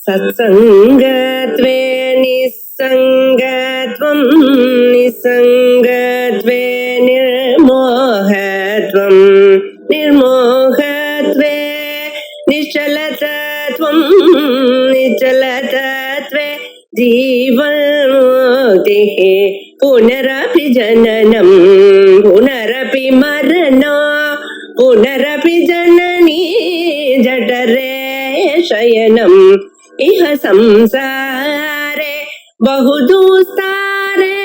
सत्संगत्वे निस्संगत्वं निस्संगत्वे निर्मोहत्वं निर्मोहत्वे निश्चलतत्वं निश्चलतत्वे जीवन्मुक्तिः पुनरपि जननं पुनरपि मरणं पुनरपि जननी जठरे शयनम् इह संसारे बहुदुस्तारे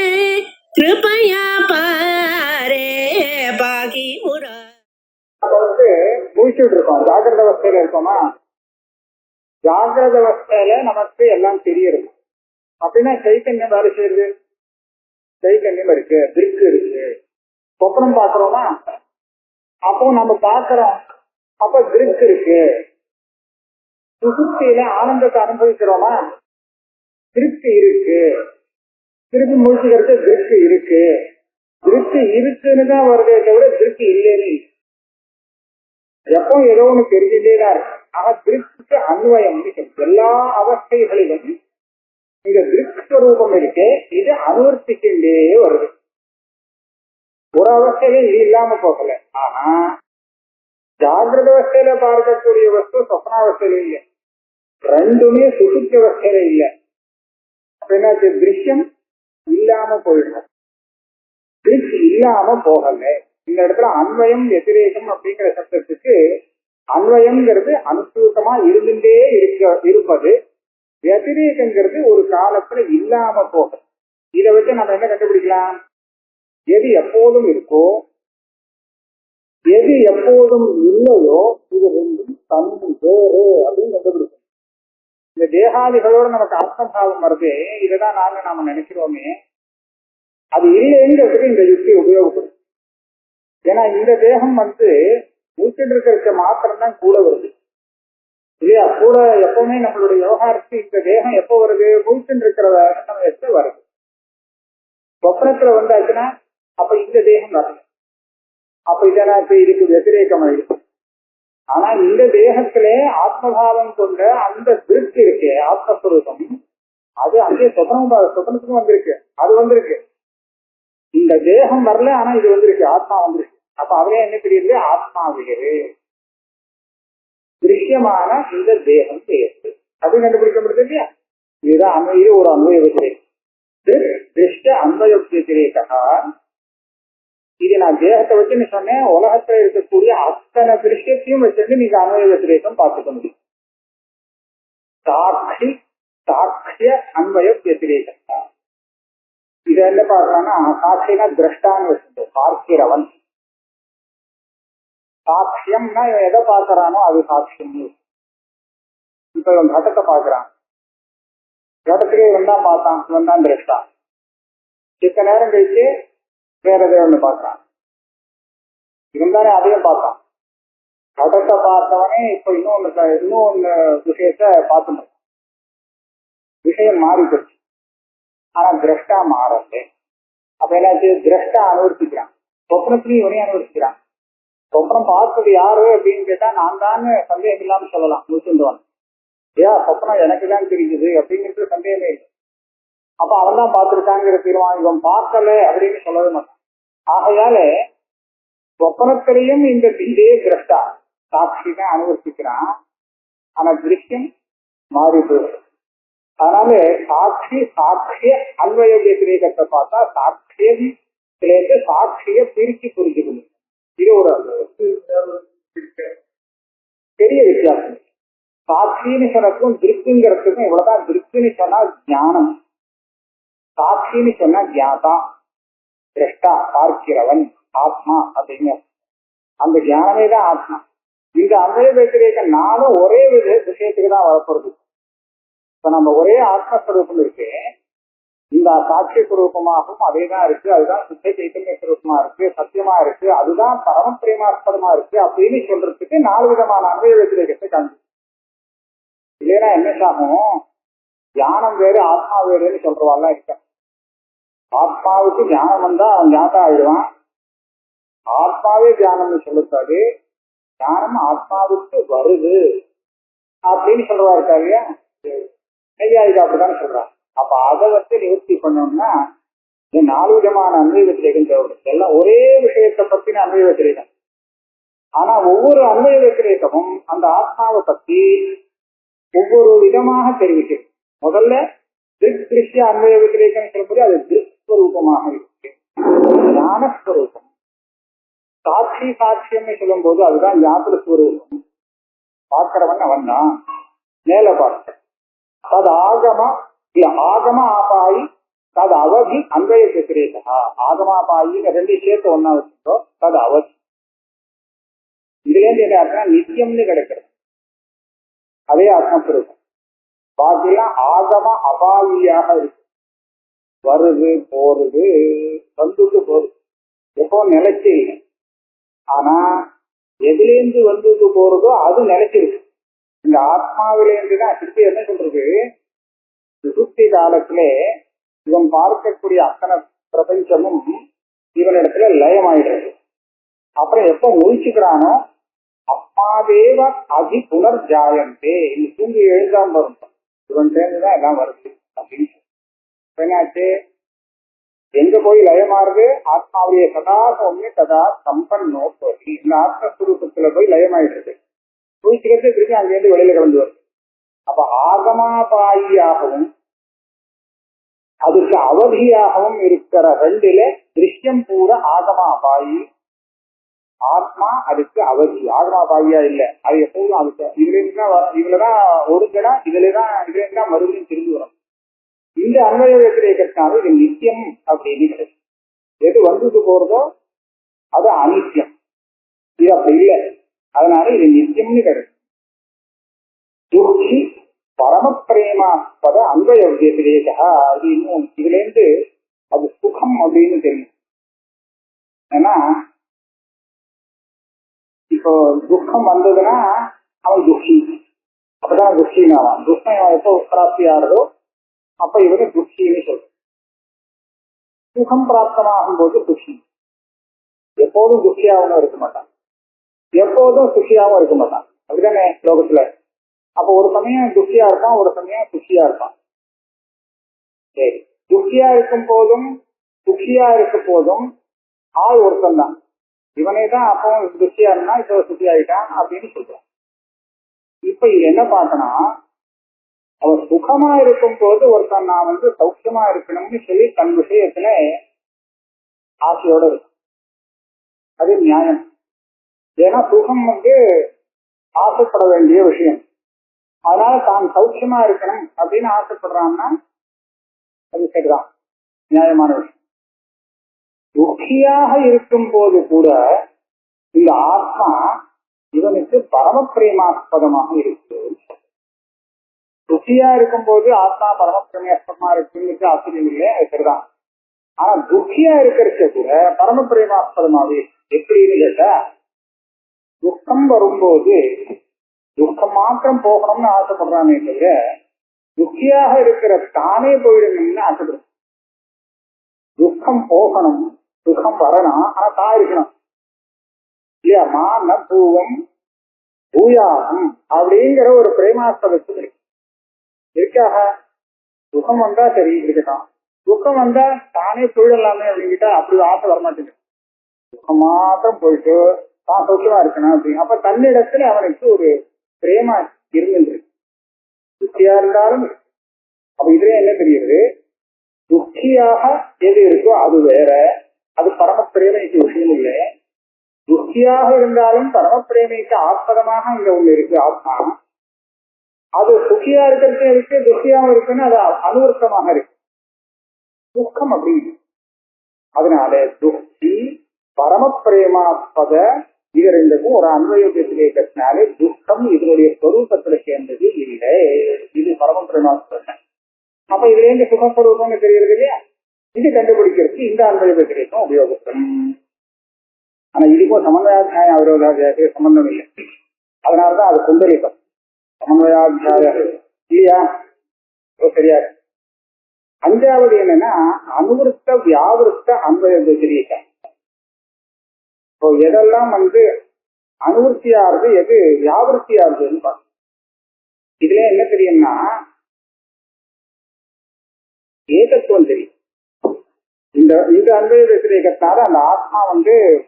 कृपया पारे பாகி முரா. முடிச்சுட்டு இருக்கோம். ஜாகிரத அவஸ்தையில இருக்கோமா? ஜாகிரத அவஸ்தையில நமக்கு எல்லாம் தெரியுது அப்படின்னா சைத்தன்யம் வேலை செய்யுது. சைத்தன்யம் இருக்கு, திருக்கு இருக்கு. சொப்பனம் பாக்குறோமா? அப்போ நம்ம பாக்குறோம், அப்ப திருக்கு இருக்கு. சுசுப்தியில ஆனந்தத்தை அனுபவிக்கிறோமா? திருப்தி இருக்கு. திருப்பி முடிச்சுக்கிறது திருப்தி இருக்கு. திருப்தி இருக்குன்னு தான் வருதே தவிர திருப்தி இல்லைன்னு எப்போ ஏதோ ஒண்ணு தெரிஞ்சுட்டேதான் இருக்கு. ஆக திருப்திக்கு அன்வயம் எல்லா அவஸ்தைகளிலும் இங்க திருப்திஸ்வரூபம் இருக்கு. இது அனுவர்த்திக்கின்றே வருது. ஒரு அவஸ்தையில இது இல்லாம போகல. ஆனா ஜாகிரத அவஸ்தையில பார்க்கக்கூடிய வஸ்து சொப்னாவஸ்தையில இல்லை. ரெண்டுமே சுசுப்தி அவஸ்தையில இல்லை. அப்ப என்ன திருஷ்யம் இல்லாம போயிடும். திருப்தி இல்லாம போகல. இந்த இடத்துல அன்வயம் வெதிரேகம் அப்படிங்கிற சப்தத்துக்கு அன்வயம்ங்கிறது அனுசூத்தமா இருந்துட்டே இருப்பது, வெதிரேகங்கிறது ஒரு காலத்துல இல்லாம போகும். இதை வச்சு நம்ம என்ன கண்டுபிடிக்கலாம்? எது எப்போதும் இருக்கோ எது எப்போதும் இல்லையோ இது ரெண்டும் தனி வேறு அப்படின்னு கண்டுபிடிக்கும். இந்த தேகாதிகளோட நமக்கு ஆத்மபாவம் வருது. இதுதான் நாம நினைக்கிறோமே, அது இல்லைங்கிறதுக்கு இந்த யுக்தி உபயோகப்படும். ஏன்னா இந்த தேகம் ஊற்றிட்டு இருக்கிற மாத்திரம் தான் கூட வருது இல்லையா? கூட எப்பவுமே நம்மளுடைய விவகாரத்துக்கு இந்த தேகம் எப்போ வருது? ஊற்றிட்டு இருக்கிற சமயத்துல வருது. சொப்னத்துல வந்தாச்சுன்னா அப்ப இந்த தேகம் வரல. அப்ப இதனாச்சு இதுக்கு வெதிரேக்கம் ஆயிடும். ஆனா இந்த தேகத்திலே ஆத்மபாவம் கொண்ட அந்த திருப்தி இருக்கு, ஆத்மஸ்வரூபம், அது அங்கே சொப்னத்துக்கும் வந்திருக்கு. அது வந்திருக்கு. இந்த தேகம் வரல, ஆனா இது வந்திருக்கு, ஆத்மா வந்திருக்கு. அப்ப அவரே என்ன தெரியுது? ஆத்மா வேறு, திருஷ்யமான இந்த தேகம் சேர்த்து அப்படின்னு கண்டுபிடிக்க முடியுது இல்லையா? இதுதான் இது ஒரு அன்வய விதிரேகம். திருஷ்ட அன்வய விதிரேகா. இது நான் தேகத்தை வச்சுன்னு சொன்னேன். உலகத்துல இருக்கக்கூடிய அத்தனை திருஷ்யத்தையும் வச்சுட்டு நீங்க அன்வய விதிரேகம் பார்த்துக்க முடியும். சாட்சி சாட்சிய அன்வய விதிரேகா. இது என்ன பாக்குறான்னா, சாட்சினா திரஷ்டான்னு வச்சுட்டு பார்க்கிறவன். சாட்சியம்னா எதை பார்க்கறானோ அது சாட்சியம். இப்ப இவன் கடத்தை பாக்குறான், கடத்துக்கு இவன் தான் பார்த்தான், இவன் தான் திரஷ்டா. சித்த நேரம் கழிச்சு வேற எதை ஒண்ணு பார்க்கறான், இவன் தானே அதையும் பார்த்தான். கடத்தை பார்த்தவனே இப்ப இன்னொன்னு விஷயத்த பார்த்து விஷயம் மாறி போச்சு. ஆனா திரஷ்டா மாறல. அப்ப என்னாச்சு? திரஷ்டா அனுவர்த்திக்கிறான். சொப்னத்திலையும் இவனையும் அனுவர்த்திக்கிறான். சொப்னம் பார்த்தது யாரு அப்படின்னு கேட்டா நான் தான் சந்தேகம் இல்லாம சொல்லலாம். முடிச்சுடுவான். சொப்னம் எனக்கு தான் தெரியுது அப்படிங்கிறது சந்தேகமே இல்லை. அப்ப அவன் தான் பார்த்திருக்காங்கிற தீர்மானம். இவன் பார்க்கல அப்படின்னு சொல்லவே மாட்டான். ஆகையால சொப்னத்திலையும் இந்த இதே திரஷ்டா சாட்சி தான் அனுவர்த்திக்கிறான். ஆனா திருஷ்யம் மாறி போயிடும். அதனால சாட்சிய அன்வய விதிரேகத்தை பார்த்தா சாட்சியிலேருந்து சாட்சிய பிரிச்சு புரிஞ்சுக்கணும். இது ஒரு பெரிய வித்தியாசம். சாட்சின்னு சொன்னதுக்கும் திருப்திங்கிறதுக்கும் இவ்வளவுதான். திருப்தின்னு சொன்னா ஞானம், சாட்சின்னு சொன்னா ஜாதா, திரஷ்டா, பார்க்கிறவன், ஆத்மா அப்படின்னு. அந்த ஞானமே தான் ஆத்மா. இந்த அன்வய விதிரேக நானும் ஒரே விஷயத்துக்கு தான் வரப்போறது. இப்ப நம்ம ஒரே ஆத்மஸ்வரூபம் இருக்கு, இந்த சாட்சி ஸ்வரூபமாகவும் அதேதான் இருக்கு. அதுதான் சுத்த சைத்தன்ய ஸ்வரூபமா இருக்கு, சத்தியமா இருக்கு, அதுதான் பரமப்பிரேமாஸ்பதமா இருக்கு அப்படின்னு சொல்றதுக்கு 4 விதமான அன்வய விதிரேகத்தை காண்பு. இல்லைன்னா என்ன ஆகும்? ஞானம் வேறு ஆத்மா வேறுன்னு சொல்றவாள்லாம் இருக்க. ஆத்மாவுக்கு ஞானம் வந்தா அவன் ஞாபகம் ஆயிடுவான். ஆத்மாவே தியானம்னு சொல்லிருக்காரு. ஞானம் ஆத்மாவுக்கு வருது அப்படின்னு சொல்றவா இருக்கா இல்லையா? இது அப்படிதான் சொல்றாங்க. அப்ப அதை நிவர்த்தி பண்ணோம்னா இந்த 4 விதமான அன்வய வத்திரேகம் தேவைப்படுது. எல்லாம் ஒரே விஷயத்தை பத்தின அன்வய வத்திரேகம். ஆனா ஒவ்வொரு அன்வய வத்திரேகமும் அந்த ஆத்மாவை பத்தி ஒவ்வொரு விதமாக தெரிவிக்கும். முதல்ல திருஷ்ய அன்வய வத்திரேகம் சொல்லும்போது அது திருஸ்வரூபமாக இருக்கு, ஞானஸ்வரூபம். சாட்சி சாட்சியம்னு சொல்லும் போது அதுதான் ஞாபகஸ்வரூபம். பார்க்கிறவன் அவன் தான் மேல பார்க்க. அது ஆகமா இல்ல ஆகம ஆபாயி தது அவதி அன்வய வத்திரேகா. ஆகமாபாயின்னு 2 சேர்த்து ஒன்னா வச்சுட்டோம். தது அவதி இதுல இருந்து என்ன அர்த்தம்? நித்தியம்னு கிடைக்கிறது. அதே ஆத்மஸ்வரூபம். பாக்கியெல்லாம் ஆகம அபாயியாக இருக்கு. வருது போறது, வந்துட்டு போறது, எப்போ நிலைச்சு இல்லை. ஆனா எதுலேருந்து வந்துட்டு போறதோ அது நிலைச்சிருக்கு. இந்த ஆத்மாவிலேருந்து தான் திருப்பி என்ன சொல்றது, சுசுப்தி காலத்திலே இவன் பார்க்கக்கூடிய அத்தனை பிரபஞ்சமும் இவனிடத்துல லயமாயிடுறது. அப்புறம் எப்ப முழிச்சுக்கிறானோ அப்பாதேவ அதி புனர்ஜாயந்தே, இந்த தூங்கி எழுதாம வரும் இவன் சேர்ந்துதான் எல்லாம் வருது அப்படின்னு என்னாச்சு? எங்க போய் லயமாறுது? ஆத்மாவுடைய சதா சௌமிய சதா சம்பன்னோ போய் இந்த ஆத்மஸ்வரூபத்துல போய் லயமாயிடுறது. முழிச்சுக்கிறது திருப்பி அங்கேருந்து வெளியில கிளம்பி வருது. அப்ப ஆகமாபாயியாகவும் அதுக்கு அவதியாகவும் இருக்கிற 2ல திருஷ்யம் பூரா ஆகமாபாயி, ஆத்மா அதுக்கு அவதி. ஆகமாபாயியா இல்ல, அது எப்போதும் அதுக்கு இதுல இதுலதான் ஒருங்கடா, இதுலதான் மறுபடியும் திரும்பி வரும். இந்த அன்வய வத்திரேகத்தினால இது நித்தியம் அப்படின்னு கிடைக்கும். எது வந்துட்டு போறதோ அது அனித்தியம், இது அப்படி இல்லை. அதனால இது நித்தியம்னு கிடைக்கும். துர்ச்சி பரமபிரேமாஸ்பத அன்வய வத்திரேகா. அது இன்னும் இதுல இருந்து அது சுகம் அப்படின்னு தெரியும். ஏன்னா இப்போ துக்கம் வந்ததுன்னா அவன் துக்கி, அப்பதான் துக்கின்னு ஆவான். துக்கம் எப்போ பிராப்தி ஆறதோ அப்ப இவரு துக்கின்னு சொல்றோம். சுகம் பிராப்தமாகும் போது துக்கி. எப்போதும் துக்கியாகவும் இருக்க மாட்டான், எப்போதும் சுக்கியாவும் இருக்க மாட்டான். அப்படிதானே லோகத்துல? அப்ப ஒரு சமயம் துக்கியா இருப்பான், ஒரு சமயம் சுக்கியா இருப்பான். சரி, துக்கியா இருக்கும் போதும் சுக்கியா இருக்க போதும் ஆள் ஒருத்தன் தான். இவனே தான் அப்போ துக்கியா இருந்தா இப்போ சுத்தி ஆயிட்டான் அப்படின்னு சொல்றான். இப்ப இது என்ன பார்க்கணும், அவன் சுகமா இருக்கும் போது ஒருத்தன் நான் சௌக்கியமா இருக்கணும்னு சொல்லி தன் விஷயத்துல ஆசையோட இருக்கும். அது நியாயம். ஏன்னா சுகம் ஆசைப்பட வேண்டிய விஷயம். அதனால தான் சௌக்கியமா இருக்கணும் அப்படின்னு ஆசைப்படுறான்னா அது சரிதான், நியாயமான விஷயம். துக்கியாக இருக்கும் போது கூட இந்த ஆத்மா இவனுக்கு பரமபிரேமாஸ்பதமாக இருக்கு. துக்கியா இருக்கும் போது ஆத்மா பரமபிரேமாஸ்பதமா இருக்குன்னு ஆச்சரியம் இல்லை, அது சரிதான். ஆனா துக்கியா இருக்கிறது கூட பரமபிரேமாஸ்பதமாவே எப்படின்னு கேட்டா, துக்கம் வரும்போது துக்கம் மாத்திரம் போகணும்னு ஆசைப்படுறானே தவிர துக்கியாக இருக்கிற தானே போயிடணும்னு ஆசைப்படுறோம். துக்கம் போகணும், சுகம் வரணும், ஆனா தான் இருக்கணும் இல்லையா? மான பூவம் பூயாகம் அப்படிங்கிற ஒரு பிரேமாஸ்பதத்தில் இருக்காக. சுகம் வந்தா சரி இருக்கட்டும், துக்கம் வந்தா தானே போயிடலாமே அப்படிங்கிட்டா அப்படி ஆசை வரமாட்டேங்குது. துக்கம் மாத்திரம் போயிட்டு தான் சௌக்கியமா இருக்கணும் அப்படின்னு. அப்ப தன்னிடத்துல அவனுக்கு ஒரு பிரேமா இருந்துருக்கு, துக்கியா இருந்தாலும். அப்ப இதுல என்ன தெரியுது, துக்கியாக எது இருக்கோ அது வேற, அது பரமப்பிரேமைக்கு விஷயம் இல்லை. துக்கியாக இருந்தாலும் பரமப்பிரேமைக்கு ஆஸ்பதமாக இங்க ஒண்ணு இருக்கு ஆத்மா. அது சுக்கியா இருக்கிறது இருக்கு, துக்கியாவும் இருக்குன்னு அது அனுவர்த்தமாக இருக்கு. துக்கம் அப்படி. அதனால துக்கி பரமப்பிரேமாஸ்பத இது 2க்கும் ஒரு அன்வயத்தினாலே துக்கம் இதனுடைய ஸ்வரூபத்துல சேர்ந்தது இல்லை, இது பரமப்பிரேமாஸ்பதம். அப்ப இதுல இருந்து சுகஸ்வரூபம்னு தெரிகிறது இல்லையா? இது கண்டுபிடிக்கிறதுக்கு இந்த அன்வயத்திற்கும் உபயோகப்படும். ஆனா இதுக்கும் சமன்வயாத்தியாயம் அவரோதாத்தியாயத்துக்கு சம்பந்தம் இல்லை. அதனாலதான் அது குண்டலிகம் சமன்வயாத்தியாய இல்லையா? சரியா. 5வது என்னன்னா அனுவருத்த வியாவிருத்த அன்வய வத்திரேகம். இப்போ எதெல்லாம் அனுவர்த்தியாருது எது வியாவிருத்தியாருதுன்னு பார்க்கணும். இதுல என்ன தெரியும்னா, இந்த அன்பை வச்சிருக்கிறதுனால அந்த ஆத்மா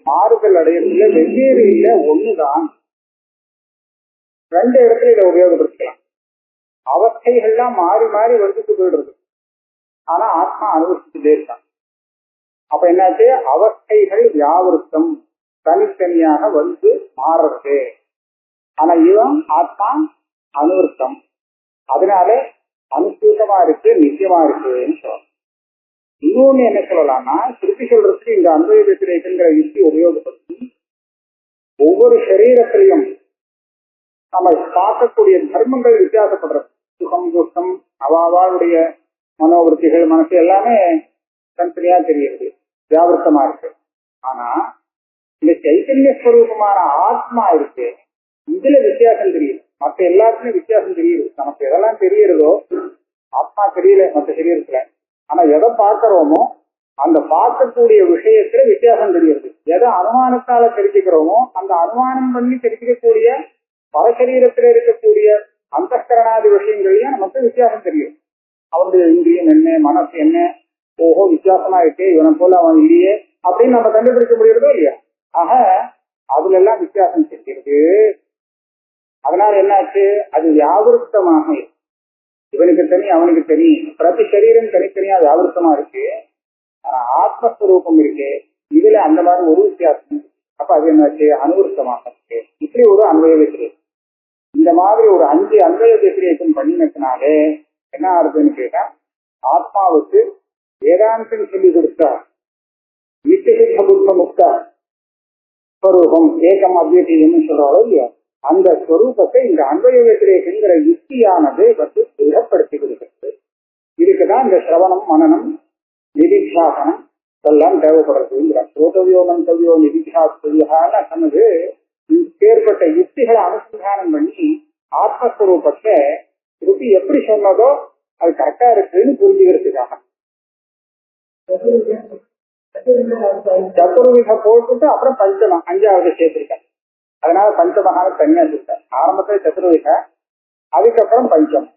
மாறுதல் அடையறதுல வெவ்வேறு இல்லை, ஒண்ணுதான். ரெண்டு இடத்துல இதை உபயோகப்படுத்திக்கலாம். அவஸ்தைகள்லாம் மாறி மாறி வந்துட்டு போயிடுறது, ஆனா ஆத்மா அனுபவிச்சுட்டே இருக்கான். அப்ப என்னாச்சு, அவஸ்தைகள் வியாவிருத்தம் தனித்தனியாக வந்து மாறுறது, ஆனா இவன் ஆத்மா அனுவருத்தம். அதனால அனுசூதமா இருக்கு, நிச்சயமா இருக்குன்னு சொல்லலாம். இன்னொன்னு என்ன சொல்லலாம்னா, திருப்பி சொல்றதுக்கு இந்த அன்பை வச்சிருக்கிற யுக்தி உபயோகப்படுத்தி ஒவ்வொரு சரீரத்திலையும் நம்ம பார்க்கக்கூடிய தர்மங்கள் வித்தியாசப்படுறது. சுகம் துஷ்டம் அவாவாளுடைய மனோவிருத்திகள் மனசு எல்லாமே தனித்தனியா தெரியுது, வியாபர்த்தமா இருக்கு. ஆனா இந்த சைத்தன்ய ஸ்வரூபமான ஆத்மா இருக்கு, இதுல வித்தியாசம் தெரியுது. மற்ற எல்லாத்துலயும் வித்தியாசம் தெரியுது. நமக்கு எதெல்லாம் தெரியறதோ ஆத்மா தெரியல மற்ற சரீரத்துல. ஆனா எதை பார்க்கிறோமோ அந்த பார்க்கக்கூடிய விஷயத்துல வித்தியாசம் தெரியுது. எதை அனுமானத்தால தெரிஞ்சுக்கிறோமோ அந்த அனுமானம் பண்ணி தெரிஞ்சுக்கக்கூடிய பரசரீரத்துல இருக்கக்கூடிய அந்தஸ்கரணாதி விஷயங்களையும் நமக்கு வித்தியாசம் தெரியும். அவனுடைய இந்திரியம் என்ன, மனசு என்ன, ஓஹோ வித்தியாசமா இருக்கு, இவனை போல அவன் இல்லையே அப்படின்னு நம்ம கண்டுபிடிக்க முடியறதோ இல்லையா. ஆக அதுல எல்லாம் வித்தியாசம் தெரிகிறது. அதனால என்னாச்சு, அது வியாவிருத்தமாக இவனுக்கு தனி அவனுக்கு தனி, பிரதி சரீரம் தனித்தனியா வியாவிருத்தமா இருக்கு. ஆனா ஆத்மஸ்வரூபம் இருக்கு, இதுல அந்த மாதிரி ஒரு வித்தியாசம். அப்ப அது என்னாச்சு, அனுவருத்தமாக இருக்கு. இப்படி ஒரு அன்பய வெற்றியை, இந்த மாதிரி ஒரு 5 அன்பய வெற்றியைக்கும் பண்ணினதுனாலே என்ன ஆகுதுன்னு கேட்டா, ஆத்மாவுக்கு வேதாந்தம் சொல்லி கொடுத்தா நித்திய புத்த முக்த ஸ்வரூபம் ஏகம் அத்வைதம்னு சொல்றாரோ இல்லையா, அந்த ஸ்வரூபத்தை இந்த அன்பய வெற்றியங்கிற யுக்தியானது திடப்படுத்தி கொடுக்கிறது. இதுக்குதான் இந்த சிரவணம் மனனம் நிதித்தியாசனம் இதெல்லாம் தேவைப்படுறதுங்கிற ஸ்ரோதவியோ மந்தவியோ நிதித்தியாசன சொன்னது. ஏற்பட்ட யுக்திகளை அனுசந்தானம் பண்ணி ஆத்மஸ்வரூபத்தை ருத்தி எப்படி சொன்னதோ அது கரெக்டா இருக்குன்னு புரிஞ்சுக்கிறதுக்காக சதுர்வித போட்டுட்டு அப்புறம் பஞ்சமம் 5வது சேர்த்திருக்கேன். அதனால பஞ்சமகால தனியா சொல்லிட்டேன். ஆரம்பத்துல சதுர்வித, அதுக்கப்புறம் பஞ்சமம்.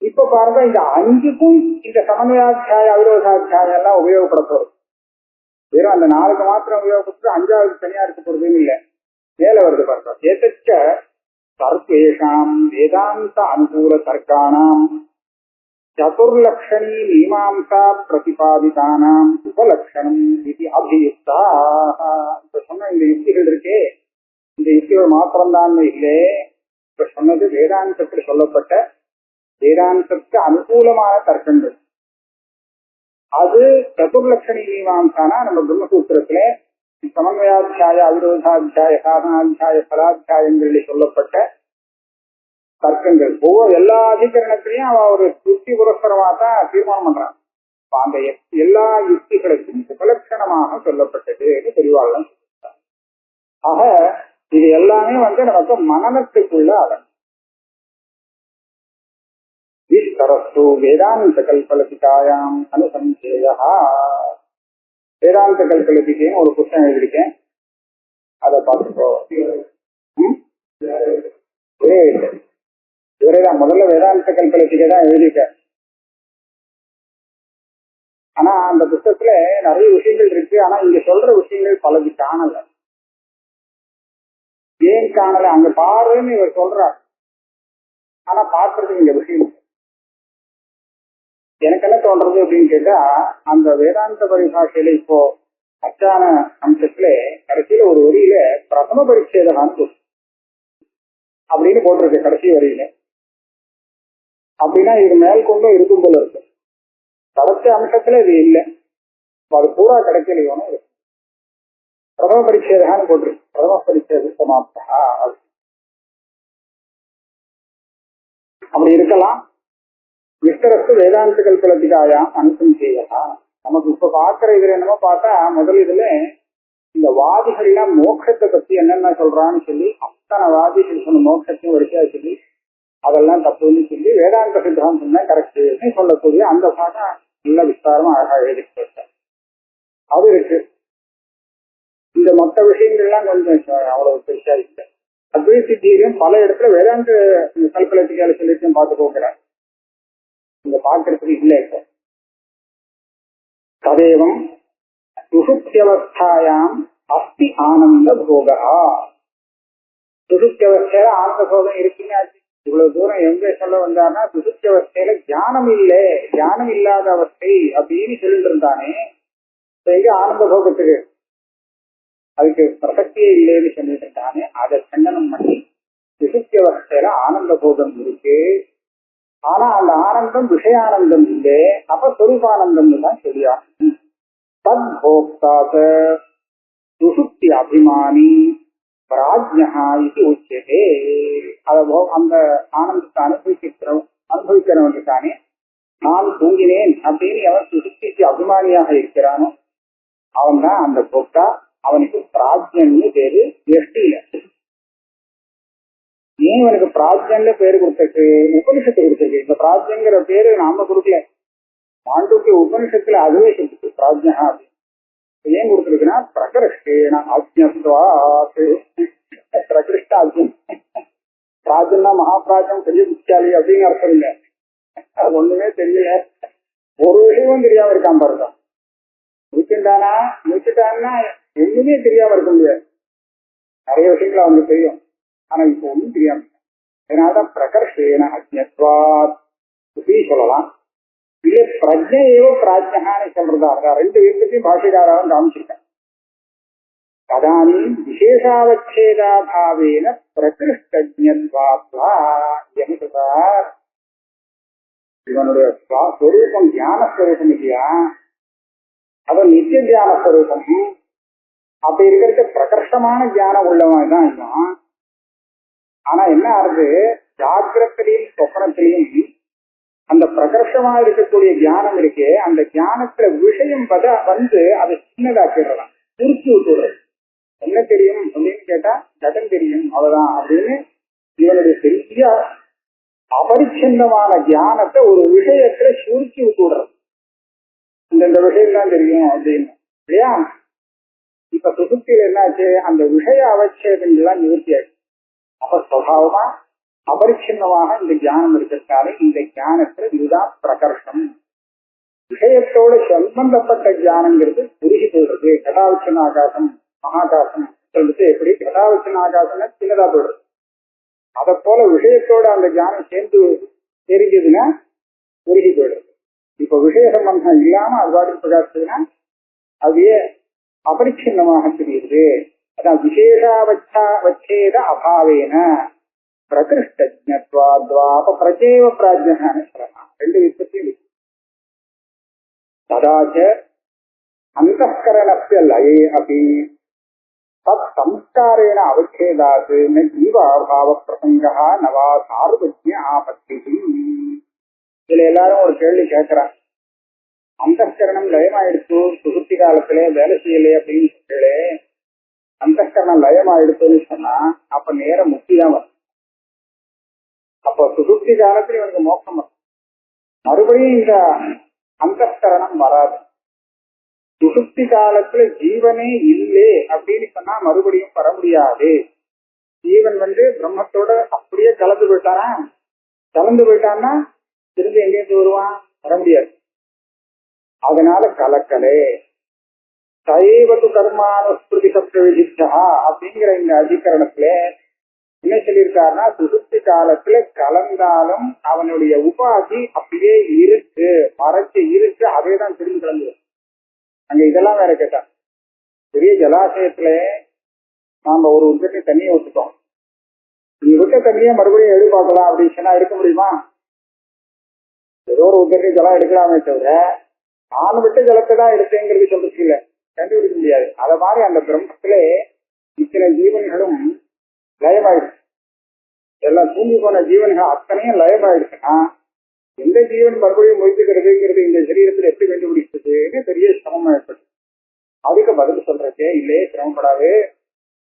இப்ப பாருங்க, இந்த 5க்கும் இந்த சமன்வயாத்தியாய அவிரோதாத்தியாயம் எல்லாம் உபயோகப்பட போறது. வெறும் அந்த 4க்கு மாத்திரம் உபயோகப்பட்டு 5வது தனியா இருக்க போறதுன்னு இல்லை. மேல வருது பாருங்க, ஏதச்ச சர்வேஷாம் வேதாந்த அனுகூல தர்க்கானாம் சதுர்லக்ஷணி மீமாம்சா பிரதிபாதிதானாம் உபலட்சணம் இது அபியுக்தா. இப்ப சொன்ன இந்த யுக்திகள் இருக்கே, இந்த யுக்திகள் மாத்திரம்தான் இல்லை. இப்ப சொன்னது வேதாந்தத்தில் சொல்லப்பட்ட வேதாந்தத்துக்கு அனுகூலமான தர்க்கங்கள். அது சதுர்லட்சணி மீமாம்சானா நம்ம பிரம்மசூத்திரத்துல சமன்வயாத்தியாய அவிரோதாத்தியாய சாதனாத்தியாய பலாத்தியாயங்களில் சொல்லப்பட்ட தர்க்கங்கள். ஒவ்வொரு எல்லா அதிகரணத்திலையும் அவ ஒரு யுக்தி புரஸ்கரமா தான் தீர்மானம் பண்றான். அந்த எல்லா யுக்திகளுக்கும் உபலட்சணமாக சொல்லப்பட்டது பெரியவாள். ஆக இது எல்லாமே நமக்கு மனநத்துக்குள்ள அடங்கும். ஈஸ்வரஸ்து வேதாந்த கல்பலதிகாயாம் அனுசஞ்சேயா. வேதாந்த கல்பலதிகேன்னு ஒரு புத்தகம் எழுதியிருக்கேன், அதை பார்த்துக்கோ. இவரேதான் முதல்ல வேதாந்த கல்பலதிகை தான் எழுதியிருக்கேன். ஆனா அந்த புத்தகத்துல நிறைய விஷயங்கள் இருக்கு. ஆனா இங்க சொல்ற விஷயங்கள் பலது காணல. ஏன் காணல, அங்க பாருன்னு இவர் சொல்றார். ஆனா பார்க்கறதுக்கு இங்க விஷயம் எனக்கு என்ன தோன்றது அப்படின்னு கேட்டா, அந்த வேதாந்த பரிபாஷையில இப்போ அச்சான அம்சத்துல கடைசியில ஒரு வரியில பிரதம பரிச்சேதனான்னு அப்படின்னு போட்டிருக்கு கடைசி வரியில. அப்படின்னா இது மேல் கொண்டும் இருக்கும் போல இருக்கு. கடைசி அம்சத்துல இது இல்லை, அது பூரா கிடைக்கலையோன்னு இருக்கு. பிரதம பரிச்சேதகான்னு போட்டிருக்கு. பிரதம பரிச்சேத சமாப்தா அப்படி இருக்கலாம். விஸ்தரத்து வேதாந்த கல்பலதிகாயாம் அனுசஞ்சேயா. நமக்கு இப்ப பாக்குற இதுல என்னமோ பார்த்தா, முதல் இதுல இந்த வாதிகள்லாம் மோட்சத்தை பத்தி என்னென்ன சொல்றான்னு சொல்லி அத்தனை வாதிகள் சொன்ன மோட்சத்தையும் வரிசையா சொல்லி அதெல்லாம் தப்புன்னு சொல்லி வேதாந்த சித்தாந்தம் தான் கரெக்ட்னு சொல்லக்கூடிய அந்த பாடம் நல்ல விஸ்தாரமா அழகா எழுதிட்டு அது இருக்கு. இந்த மற்ற விஷயங்கள்லாம் கொஞ்சம் அவ்வளவு பெருசா இல்லை. அத்வைத சித்தியிலும் பல இடத்துல வேதாந்த கல்பலதிகால சொல்லிட்டு பார்த்து போகிறார். இங்க பார்க்கறதுக்கு இல்லை. இப்போ ததேவம் சுஷுப்தியவஸ்தாயாம் அஸ்தி ஆனந்த போகா. சுஷுப்தியவஸ்தையில ஆனந்த போகம் இருக்குன்னு இவ்வளவு தூரம் எங்க சொல்ல வந்தாருன்னா, சுஷுப்தியவஸ்தையில தியானம் இல்லை, தியானம் இல்லாத அவஸ்தை அப்படின்னு சொல்லிட்டு இருந்தானே, எங்க ஆனந்த போகத்துக்கு அதுக்கு பிரசக்தியே இல்லைன்னு சொல்லிட்டு இருந்தானே, அதை கண்டனம் பண்ணி சுஷுப்தியவஸ்தையில ஆனந்த போகம் இருக்கு, ஆனா அந்த ஆனந்தம் விஷயானந்தம் இல்லை, அப்ப சொரூபானந்தம்னு தான் சொல்லியாகும். தத் போக்தாச சுஷுப்தி அபிமானி பிராஜ்ஞா இது உச்சதே. அந்த ஆனந்தத்தை அனுபவிக்கிறவனுக்கு தானே நான் தூங்கினேன் அப்படின்னு எவன் சுஷுப்திக்கு அபிமானியாக இருக்கிறானோ அவன் தான் அந்த போக்தா. அவனுக்கு பிராஜ்யன்னு பேரு. எஷ்டியில ஏன் இவனுக்கு பிராஜ்யன்னு பேரு கொடுத்திருக்கு? உபனிஷத்து கொடுத்திருக்கு. இந்த பிராஜ்யங்கிற பேரு நாம கொடுக்கல, மாண்டூக்கிய உபனிஷத்துல அதுவே சொல்லிருக்கு பிராஜ்யா அப்படின்னு. ஏன் கொடுத்திருக்குன்னா பிரகிருஷ்டேன அஜ்ஞத்வாத். பிரகிருஷ்ட அஜ்ஞம். பிராஜ்யம்னா மகாபிராஜ்யம், பெரிய புத்தியாலி அப்படின்னு அர்த்தம் இல்லை. அது ஒண்ணுமே தெரியல, ஒரு விஷயமும் தெரியாம இருக்கான் பாருங்க. முடிச்சுட்டானா முடிச்சுட்டான்னா ஒண்ணுமே தெரியாம இருக்க முடியாது. நிறைய விஷயங்கள் அவனுக்கு தெரியும், ஆனா இப்ப ஒண்ணும் தெரியாம. அதனாலதான் பிரகர்ஷேன அஜ்ஞத்வாத் சொல்லலாம். இல்ல பிரஜை ஏவ பிராஜ்யகான்னு சொல்றதா இருக்கா. ரெண்டு விதத்தையும் பாஷைக்காரன் காமிச்சிருக்கேன். ததானி விசேஷாவச்சேதாபாவேன பிரகிருஷ்டஜ்ஞத்வாத்வா என்ன சொல்றார்? இவனுடைய ஸ்வரூபம் தியானஸ்வரூபம் இல்லையா, அவன் நித்திய தியானஸ்வரூபம். அப்படி இருக்கிறது பிரகர்ஷமான தியானம் உள்ளவன் தான் இவன். ஆனா என்ன ஆகுது, ஜாக்கிரத்திலையும் சொப்பனத்திலையும் அந்த பிரகர்ஷமா இருக்கக்கூடிய தியானம் இருக்கே, அந்த தியானத்துல விஷயம் வந்து அதை சின்னதாக்கிடலாம், சுருக்கி விட்டுடுறது. என்ன தெரியும் அப்படின்னு கேட்டா ஜடம் தெரியும் அவ்வளவுதான் அப்படின்னு இவனுடைய பெரிய அபரிச்சின்னமான தியானத்தை ஒரு விஷயத்துல சுருக்கி விட்டுடுறது. இந்த விஷயம் தான் தெரியும் அப்படின்னு இல்லையா. இப்ப சுசுப்தியில என்னாச்சு, அந்த விஷய அவச்சேதங்கள்லாம் நிவர்த்தி ஆயிடுச்சு. அப்ப சுபாவமா அபரிச்சின்னமாக இந்த தியானம் இருக்கிறதுனால இந்த தியானத்துல இதுதான் பிரகர்ஷம். விஷயத்தோட சம்பந்தப்பட்ட தியானங்கிறது குறுகி போடுறது. கடாவச்சன ஆகாசம் மகாகாசம் சொல்லிட்டு எப்படி கடாவச்சன ஆகாசம்னா சின்னதா போடுறது, அதை போல விஷயத்தோட அந்த தியானம் சேர்ந்து தெரிஞ்சதுன்னா குறுகி போயிடுறது. இப்ப விஷய சம்பந்தம் இல்லாம அது பாட்டு பிரகாசிச்சதுன்னா அதையே அபரிச்சின்னமாக தெரியுது. அதான் விசேஷாவச்சேத அபாவேன பிரகிருஷ்டஜ்ஞத்வாத்வா பிரஜேவ பிராஜ்யகான்னு சொல்லலாம். ரெண்டு விற்பத்தியும் ததாச்ச அந்தఃகரணஸ்ய லயே அபி தத் சம்ஸ்காரேண அவச்சேதாத் ந ஜீவாபாவ பிரசங்கா நவா சார்வஜ்ஞ ஆபத்தி. இதுல எல்லாரும் ஒரு கேள்வி கேட்கிறாங்க, அந்தఃகரணம் லயமாயிடுச்சு சுசுப்தி காலத்திலே வேலை செய்யலையே அப்படின்னு சொல்லி, அந்தःகரணம் லயமாயிடுச்சுன்னு சொன்னா அப்ப நேர முக்தி தான் வரும். அப்போ சுசுப்தி காலத்துல இவனுக்கு மோட்சம் வரும், மறுபடியும் இந்த அந்தःகரணம் வராது. சுசுப்தி காலத்துல ஜீவனே இல்லை அப்படின்னு சொன்னா மறுபடியும் வர முடியாது. ஜீவன் பிரம்மத்தோட அப்படியே கலந்து போயிட்டானா, கலந்து போயிட்டான்னா திரும்பி எங்கேயிருந்து வருவான், வர முடியாது. அதனால கலக்கலே சைவத்து கர்மானுஸ்மிருதி சப்தவிசித்தா அப்படிங்கிற இந்த அதிகரணத்துல என்ன சொல்லியிருக்காருன்னா, சுசுப்தி காலத்துல கலந்தாலும் அவனுடைய உபாதி அப்படியே இருக்கு, மறைச்சு இருக்கு, அதே தான் திரும்பி கலந்து. அங்க இதெல்லாம் வேற கேட்டா, பெரிய ஜலாசயத்துல நாம ஒரு உற்பத்தி தண்ணியை விட்டுட்டோம், நீ விட்ட தண்ணியை மறுபடியும் எதிர்பார்க்கலாம் அப்படின்னு சொன்னா இருக்க முடியுமா? ஏதோ ஒரு உற்பத்தி ஜலம் எடுக்கலாமே தவிர நான் விட்ட ஜலத்தை தான் எடுத்தேங்கிறது சொல்றதுக்கு இல்லை, கண்டுபிடிக்க முடியாது. அத மாதிரி அந்த பிரம்மத்திலே இத்தனை ஜீவன்களும் லயமாயிடுச்சு. எல்லாம் தூங்கி போன ஜீவன்கள் அத்தனையும் லயமாயிடுச்சுன்னா எந்த ஜீவன் மறுபடியும் மொய்த்துக்கிறதுங்கிறது இந்த சரீரத்தில் எப்படி கண்டுபிடிச்சதுன்னு பெரிய சிரமம் ஏற்பட்டு, அதுக்கு பதில் சொல்றதே இல்லையே சிரமப்படாது.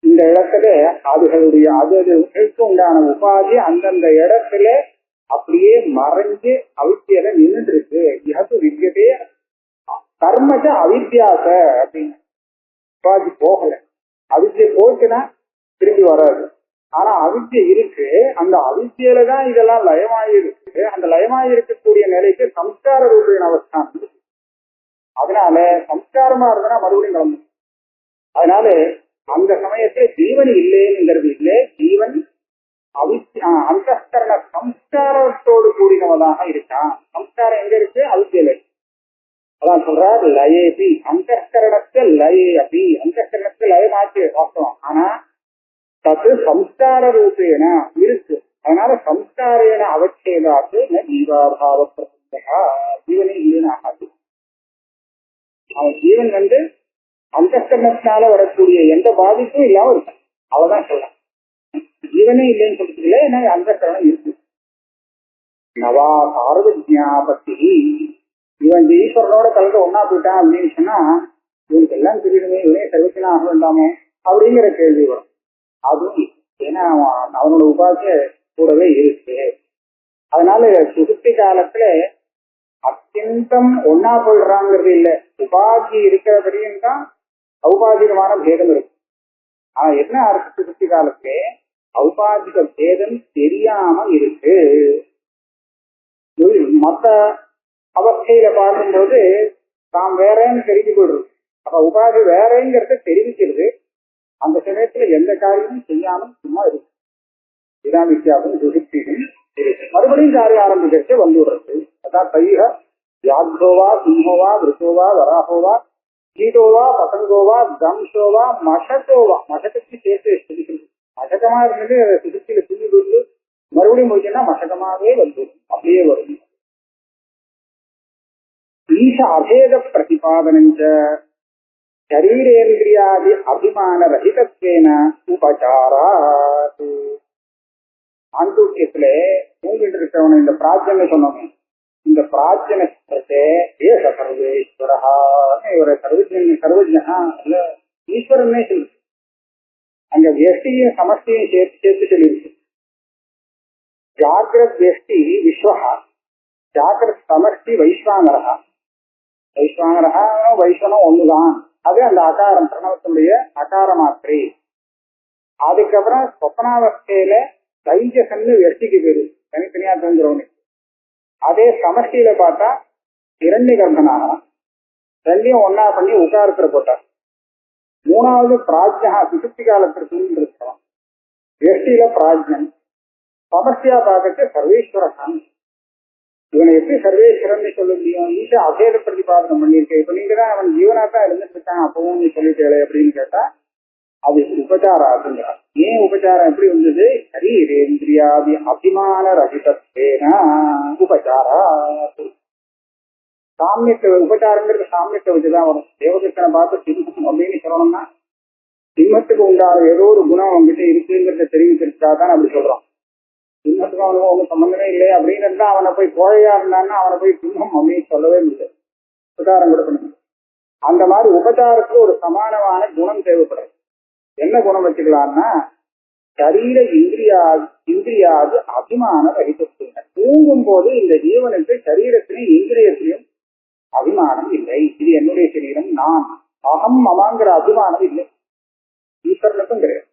இந்த இடத்துல அதுகளுடைய அதுக்கு உண்டான உபாதி அந்தந்த இடத்துல அப்படியே மறைஞ்சு அவித்தியில நின்றுட்டு இருக்கு. இஹத்து வித்தியதே கர்மச்ச அவித்தியாச அப்படின்னு உபாதி போகல, அவித்தியை போச்சுன்னா திரும்பி வராது. ஆனா அவித்தியை இருக்கு, அந்த அவித்தியில தான் இதெல்லாம் லயமாயிருக்கு. அந்த லயமாயிருக்கக்கூடிய நிலைக்கு சம்ஸ்கார ரூபேன அவஸ்தான். அதனால சம்ஸ்காரமா இருந்தனா மறுபடியும் கிளம்பும். அதனால அந்த சமயத்துல ஜீவன் இல்லைங்கிறது இல்லை, ஜீவன் அந்தஸ்கரண சம்ஸ்காரத்தோடு கூடினவதாக இருக்கான். சம்ஸ்காரம் எங்க இருக்கு? அவித்தியில. அதான் சொல்றார் லயேபி அந்தஸ்கரணத்தை லயே அப்படி அந்தஸ்கரணத்தை லயமாச்சு வாஸ்தவம். ஆனா தத்து சம்ஸ்கார ரூபேன இருக்கு. அதனால சம்ஸ்காரேன அவச்சேதாத்து ஜீவாபாவ பிரசித்தா, ஜீவனே இல்லைன்னு ஆகாது. அவன் ஜீவன் அந்தஸ்கரணத்தினால வரக்கூடிய எந்த பாதிப்பும் இல்லாம இருக்கு. அவதான் சொல்றான் ஜீவனே இல்லைன்னு சொல்றதுல ஏன்னா அந்தஸ்கரணம் இருக்கு. நவா சார்வஜாபத்தி, இவன் ஈஸ்வரனோட கலந்து ஒன்னா போயிட்டான் அப்படின்னு சொன்னா இவனுக்கு எல்லாம் தெரியணுமே, இவனே சர்வத்தினா ஆக வேண்டாமோ அப்படிங்கிற கேள்வி வரும். அதுவும் ஏன்னா அவனோட உபாசிய கூடவே இருக்கு. அதனால சுசுப்தி காலத்துல அத்தியந்தம் ஒன்னா போயிடுறாங்கிறது இல்லை, உபாதி இருக்கிற வரையும் தான் ஔபாதிகமான பேதம் இருக்கு. ஆனா என்ன அர்த்த சுசுப்தி காலத்திலே ஔபாதிக பேதம் தெரியாம இருக்கு. மற்ற அவஸ்தையில பார்க்கும்போது தாம் வேறன்னு தெரிஞ்சு போயிடுறது. அப்ப உபாதி வேறங்கிறத தெரிவிக்கிறது. அந்த சமயத்துல எந்த காரியமும் செய்யாமல் சும்மா இருக்கு. இதான் வித்தியாசம் சுசுப்தியும் மறுபடியும் காரியம் ஆரம்பிச்சு வந்துடுறது. அதான் தைக வியாக்ரோவா சிம்ஹோவா விருத்தோவா வராகோவா கீட்டோவா பசங்கோவா தம்சோவா மஷத்தோவா, மஷத்துக்கு சேர்த்து சொல்லிக்கிறது. மஷகமா இருந்தது சுசுப்தியில துணி போட்டு மறுபடியும் முடிச்சுன்னா மஷகமாவே வந்து அப்படியே வரும். ஈஷ அபேத பிரதிபாதனஞ்ச சரீரேந்திரியாதி அபிமான ரஹிதத்வேன உபசாராத். ஆண்டூக்கியத்துல தூங்கிட்டு இருக்கவன இந்த பிராஜ்யன்னு சொன்னோமே, இந்த பிராஜ்யனை ஏச சர்வேஸ்வரா, இவர சர்வஜனா இல்ல ஈஸ்வரனே சொல்லுது. அங்க வியஷ்டியும் சமஷ்டியும் சேர்த்து சொல்லியிருக்கு. ஜாகிரத் வியஷ்டி விஸ்வஹா, ஜாகிரத் சமஷ்டி வைஸ்வானரஹா. வைஸ்வானரஹா வைஸ்வனம் ஒண்ணுதான், அது அந்த அகாரம் பிரணவத்தினுடைய அகார மாத்திரை. அதுக்கப்புறம் சொப்பனாவஸ்தையில தைஜசன்னு வெஷ்டிக்கு பேரு தனித்தனியா தந்துறவனு. அதே சமஷ்டியில பார்த்தா இரண்ய கர்ப்பனாக ரெண்டையும் ஒன்னா பண்ணி உகாரத்துல போட்டார். மூணாவது பிராஜ்யா சுசுப்தி காலத்துல தூங்கி இருக்கிறோம். வெஷ்டியில பிராஜ்யன், சமஷ்டியா பார்க்கறது சர்வேஸ்வரன். இவனை எப்படி சர்வேஸ்வரன் சொல்ல முடியும்? ஈஷ அபேத பிரதிபாதனம் பண்ணியிருக்கேன். இப்ப நீங்க தான் அவன் ஜீவனாத்தான் இருந்துட்டு இருக்கான் அப்பவும் நீ சொல்லிட்டே அப்படின்னு கேட்டா அது உபச்சாரம் அப்படிங்கிறார். ஏன் உபச்சாரம் எப்படி வந்தது? சரீரேந்திரியாதி அபிமான ரஹிதத்வேன உபச்சாரா. சாமியத்தை உபச்சாரங்கிறது சாமியத்தை வச்சுதான் வரும். தேவதர்ஷனை பார்த்து சிம்மம் அப்படின்னு சொல்லணும்னா சிம்மத்துக்கு உண்டான ஏதோ ஒரு குணம் அவங்ககிட்ட இருக்குங்கிறத தெரிவிக்கிறதுக்காக தான் அப்படி சொல்றோம். சிம்மத்துக்கும் அவனுக்கும் ஒன்றும் சம்பந்தமே இல்லை அப்படின்னு இருந்தா அவனை போய் கோழையா இருந்தான்னா அவனை போய் சிம்மம் அப்படின்னு சொல்லவே முடியாது, உபச்சாரம் கொடுக்கணும். அந்த மாதிரி உபச்சாரத்துக்கு ஒரு சமானமான குணம் தேவைப்படுறது. என்ன குணம் வச்சுக்கலாம்னா சரீர இந்திரியாது அபிமான ரஹிதத்துவம். தூங்கும் போது இந்த ஜீவனுக்கு சரீரத்திலையும் இந்திரியத்திலையும் அபிமானம் இல்லை. இது என்னுடைய சரீரம், நான் அகம் மமாங்கிற அபிமானம் இல்லை. ஈஸ்வரனுக்கும் கிடையாது.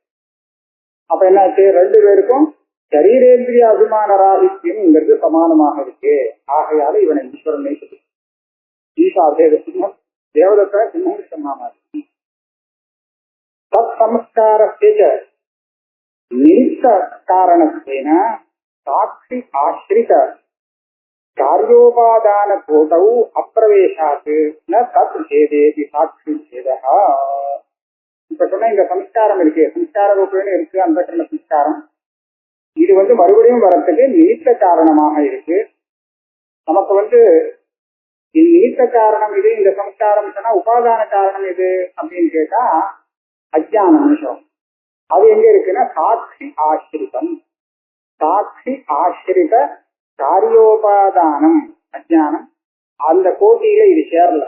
அப்ப என்னாச்சு? ரெண்டு பேருக்கும் சரீரேந்திரிய அபிமான ராகித்யம்ங்கிறது சமானமாக இருக்கு. ஆகையால இவனை ஈஸ்வரனை சொல்லி ஈஷா பேத சிம்மம் தேவதத்தை சிம்மம் சமானமாக இருக்கு. தத் சம்ஸ்காரஸ்ய நிமித்த காரணத்வேன சாட்சி ஆசிரித காரியோபாதான கோட்டௌ அப்பிரவேசாத் ந தத் சேதேதி சாட்சி சேதா. இப்ப சொன்ன இந்த சம்ஸ்காரம் இருக்கு, சம்ஸ்கார ரூபேன்னு இருக்கு அந்த சம்ஸ்காரம். இது மறுபடியும் வரத்துக்கு நிமித்த காரணமாக இருக்கு. நமக்கு இது நிமித்த காரணம் இது, இந்த சம்ஸ்காரம் சொன்னா உபாதான காரணம் இது அப்படின்னு கேட்டா அஜ்ஞானம் விஷயம். அது எங்க இருக்குன்னா சாட்சி ஆசிரிதம். சாட்சி ஆசிரித காரியோபாதானம் அஜ்ஞானம், அந்த கோட்டியில இது சேரல.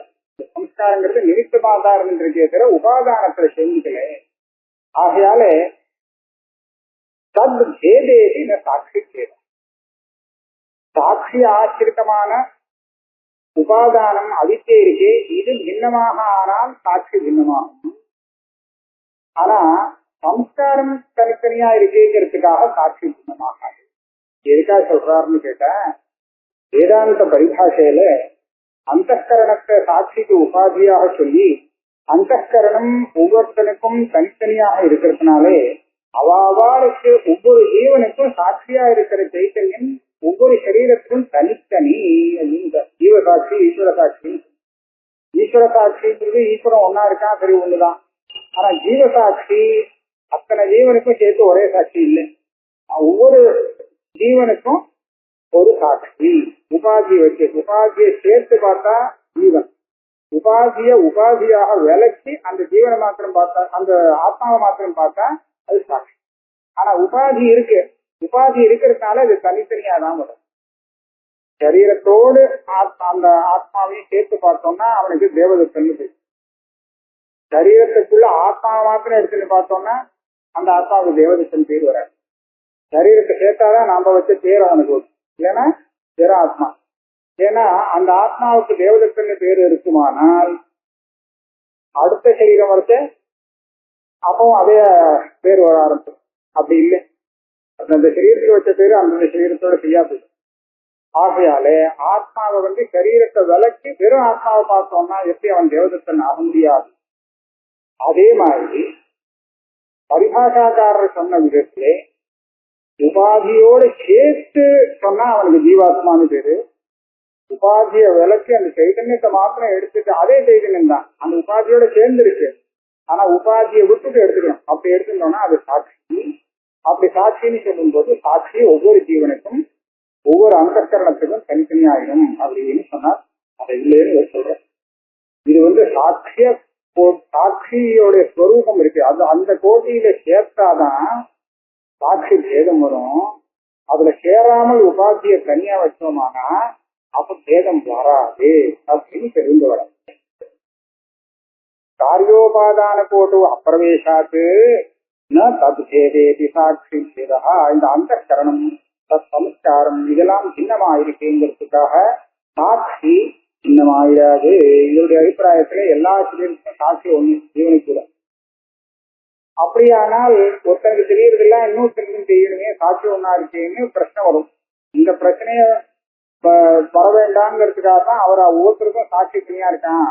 சம்ஸ்காரங்கிறது நிமித்தமாக தான் இருந்துருக்கே தவிர உபாதானத்துல சேர்ந்துக்கல. ஆகையால தத் பேதேதி சாட்சி பேதம். சாட்சி ஆசிரிதமான உபாதானம் அவித்தே இருக்கே, இது பின்னமாக ஆனால் சாட்சி பின்னமாகும். ஆனா சம்ஸ்காரம் தனித்தனியா இருக்கேங்கிறதுக்காக சாட்சி பின்னமாகாது. எதுக்காக சொல்றாருன்னு கேட்டா வேதாந்த பரிபாஷையில அந்தகரணத்தை சாட்சிக்கு உபாதியாக சொல்லி அந்தகரணம் ஒவ்வொருத்தனுக்கும் தனித்தனியாக இருக்கிறதுனாலே அவாவாருக்கு ஒவ்வொரு ஜீவனுக்கும் சாட்சியா இருக்கிற சைத்தன்யம் ஒவ்வொரு சரீரத்திலும் தனித்தனி அப்படின்னு ஜீவசாட்சி ஈஸ்வர சாட்சி. ஈஸ்வர சாட்சிங்கிறது ஈஸ்வரம் ஒன்னா இருக்கா சரி ஒண்ணுதான். ஆனா ஜீவசாட்சி அத்தனை ஜீவனுக்கும் சேர்த்து ஒரே சாட்சி இல்லை. ஒவ்வொரு ஜீவனுக்கும் ஒரு சாட்சி உபாதி வச்சு உபாதியை சேர்த்து பார்த்தா ஜீவன், உபாதியாக விலக்கி அந்த ஜீவனை மாத்திரம் பார்த்தா அந்த ஆத்மாவை மாத்திரம் பார்த்தா அது சாட்சி. ஆனா உபாதி இருக்கிறதுனால அது தனித்தனியா தான் வரும். சரீரத்தோடு அந்த ஆத்மாவையும் சேர்த்து பார்த்தோம்னா அவனுக்கு தேவதத்தன் பேர். சரீரத்துக்குள்ள ஆத்மாவை மாத்திரம் எடுத்துன்னு பார்த்தோம்னா அந்த ஆத்மாவுக்கு தேவதத்தன் பேர் வராது. சரீரத்தை சேர்த்தாதான் நாம வச்ச பேர் அவனுக்கு வரும், இல்லைன்னா வேற ஆத்மா. ஏன்னா அந்த ஆத்மாவுக்கு தேவதத்தன் பேர் இருக்குமானால் அடுத்த சரீரம் வரைச்ச அப்பவும் அதே பேர் வர ஆரம்பிக்கும். அப்படி இல்லை, அந்த சரீரத்தில் வச்ச பேரு அந்தந்த சரீரத்தோட செய்யாது. ஆகையாலே ஆத்மாவை சரீரத்தை விலக்கி வெறும் ஆத்மாவை பார்த்தோம்னா எப்படி அவன் தேவதத்தன் ஆக முடியாது. அதே மாதிரி பரிபாஷாக்காரர் சொன்ன விதத்திலே உபாதியோடு சேர்த்து சொன்னா அவனுக்கு ஜீவாத்மான்னு பேரு. உபாதியை விலக்கி அந்த சைதன்யத்தை மாத்திரம் எடுத்துட்டு அதே சைதன்யம் தான் அந்த உபாதியோட சேர்ந்து இருக்கு. ஆனா உபாதியை விட்டுட்டு எடுத்துக்கணும். அப்படி எடுத்துட்டோம்னா அது சாட்சி. அப்படி சாட்சின்னு சொல்லும் போது சாட்சி ஒவ்வொரு ஜீவனுக்கும் ஒவ்வொரு அந்தகரணத்துக்கும் தனித்தனியாயிடும் அப்படின்னு சொன்னார். அதை இல்லைன்னு சொல்ற. இது சாட்சியோட ஸ்வரூபம் இருக்கு. அது அந்த கோட்டியில சேர்த்தாதான் சாட்சி பேதம் வரும். அதுல சேராமல் உபாதியை தனியா வச்சோமானா அப்ப பேதம் வராது அப்படின்னு தெரிந்து வர. காரியோபாதான கோட்டு அப்பிரவேசாத்து தத் பேதேதி சாட்சி பேதா. இந்த அந்தகரணம் தத் சமஸ்காரம் இதெல்லாம் சின்னமாயிருக்குங்கிறதுக்காக சாட்சி சின்னமாயிராது. இதனுடைய அபிப்பிராயத்துல எல்லா சரீரத்துக்கும் சாட்சி ஒண்ணு ஜீவனுக்கு கூட. அப்படியானால் ஒருத்தனுக்கு தெரியறதெல்லாம் இன்னொருத்தருக்கும் தெரியணுமே, சாட்சி ஒன்னா இருக்கேன்னு பிரச்சனை வரும். இந்த பிரச்சனைய வர வேண்டாங்கிறதுக்காக தான் அவர் ஒவ்வொருத்தருக்கும் சாட்சி தனியா இருக்கான்,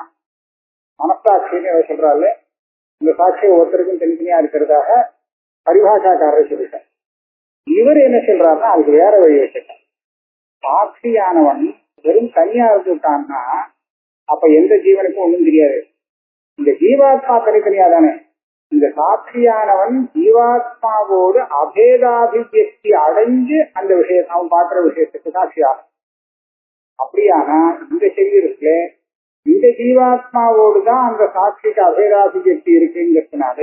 மனசாட்சின்னு அவர் சொல்றாரு. இந்த சாட்சி ஒவ்வொருத்தருக்கும் தனித்தனியா இருக்கிறதாக பரிபாஷாக்காரர் சொல்லிட்டார். இவர் என்ன சொல்றாருன்னா அதுக்கு வேற வழி வச்சுட்டார். சாட்சியானவன் வெறும் தனியா இருந்துட்டான்னா அப்ப எந்த ஜீவனுக்கும் ஒண்ணும் தெரியாது. இந்த ஜீவாத்மா தனித்தனியா தானே. இந்த சாட்சியானவன் ஜீவாத்மாவோடு அபேதாபிவியக்தி அடைஞ்சு அந்த விஷயத்தை அவன் பார்க்கிற விஷயத்துக்கு சாட்சியாகும். அப்படியானா இந்த சரீரத்துல இந்த ஜீவாத்மாவோடு தான் அந்த சாட்சிக்கு அபேதாபிவியக்தி இருக்குங்கிறதுனால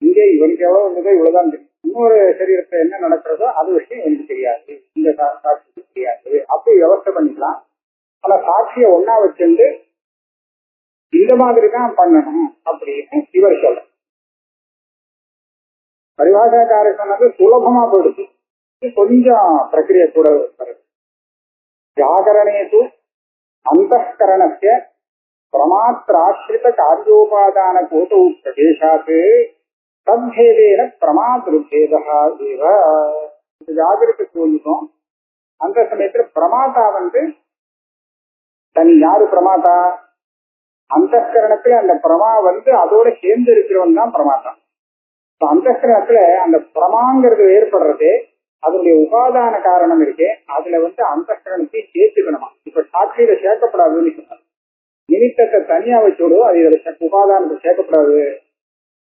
இங்க இவனுக்கு எவ்வளவு இருந்ததோ இவ்வளவுதான் தெரியும். இன்னொரு சரீரத்துல என்ன நடக்கிறதோ அது விஷயம் எனக்கு தெரியாது, இந்த சாட்சிக்கு தெரியாது. அப்படி விவசாய பண்ணிக்கலாம். ஆனா சாட்சியை ஒன்னா வச்சுட்டு இந்த மாதிரி தான் பண்ணணும் அப்படின்னு இவர் சொல்ற. பரிபாஷாக்காரர் சொன்னது சுலபமா போயிடுச்சு, கொஞ்சம் பிரக்கிரியை கூட வருது. ஜாகரணேது அந்தகரணஸ்ய பிரமாத்ராஸ்ரித காரியோபாதான கோட்டோ பிரதேசாத்து தத்பேதேன பிரமாத்ருபேதா ஏவ. ஜாகிரத்தை சொல்லிட்டோம். அந்த சமயத்துல பிரமாதா தனி யாரு பிரமாதா? அந்தகரணத்துல அந்த பிரமா அதோட சேர்ந்து இருக்கிறவன் தான் பிரமாதா. அந்தகரணத்துல அந்த பிரமாங்கிறது ஏற்படுறது அதனுடைய உபாதான காரணம் இருக்கே, அதுல அந்தகரணத்தை சேர்த்துக்கணுமா. இப்ப சாட்சியில சேர்க்கப்படாதுன்னு சொன்னார். நிமித்தத்தை தனியா வச்சோடு அது இதுல உபாதானத்தை சேர்க்கப்படாது